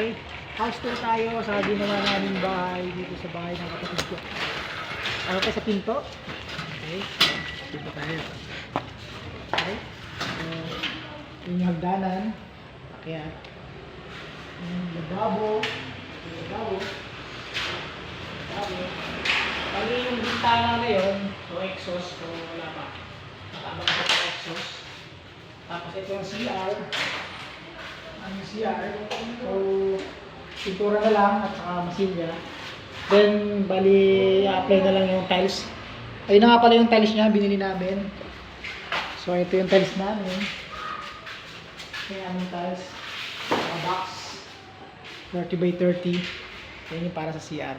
Okay, house tour tayo sa ginawa namin bahay dito sa bahay ng kapatid ko. Ano tayo sa pinto? Okay, dito tayo. Okay, so, yung hagdanan, akyat. Yung lababo, pag yung bintana na yun, so exhaust, so wala pa. Nakabang pa sa exhaust. Tapos ito yung CR. Ang CR, so pintura na lang at saka masilya. Then, bali, i-apply na lang yung tiles. Ayun na nga pala yung tiles niya, binili namin. So, ito yung tiles namin. Ito yung aming tiles. Mga box. 30 by 30. Yan yung para sa CR.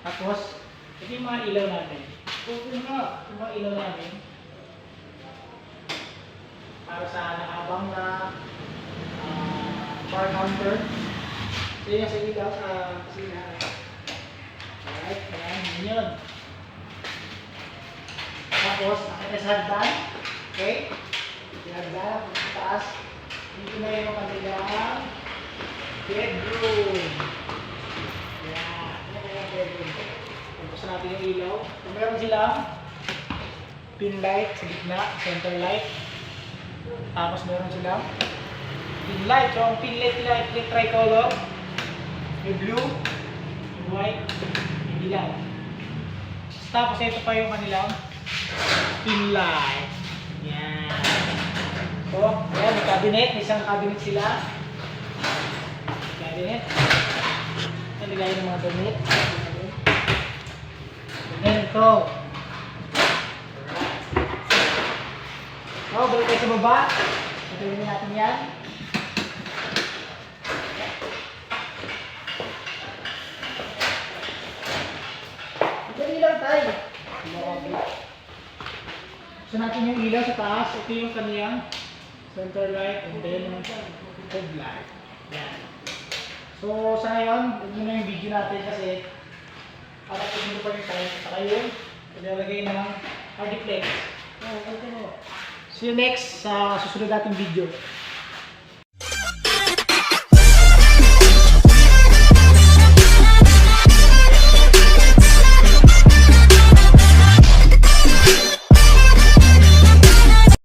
Tapos, ito yung mga ilaw natin. So, ito yung mga ilaw natin. Para sa nakabang na bar counter. So, yun yung sa ilaw sa kusina. Alright, ayan, yun. Tapos, nakita sa hagdan. Okay? Yung hagdan, sa taas. Dito na yung kanilang bedroom. Ayan, ito na yung bedroom. Tapos natin yung ilaw. So, meron silang pin light sa gitna, center light. Tapos meron silang pin light. So, ang pin light nila, ito yung tricolor. May blue, may white, may dilaw. Tapos ito pa yung kanilang pin light. Yan. So, ayan, may cabinet. May isang cabinet sila. Cabinet. Nalagay ng mga damit. Then ito. So, balik tayo sa baba. Ituloy natin yan. Ito lang tayo. So natin yung ilaw sa taas. Ito yung kaniyang center light and then headlight. Yan. So sa ngayon, huwag muna yung video natin kasi para kung hindi pa rin tayo. Saka yun, ilalagay na ng hardiplex. See you next sa susunod nating video.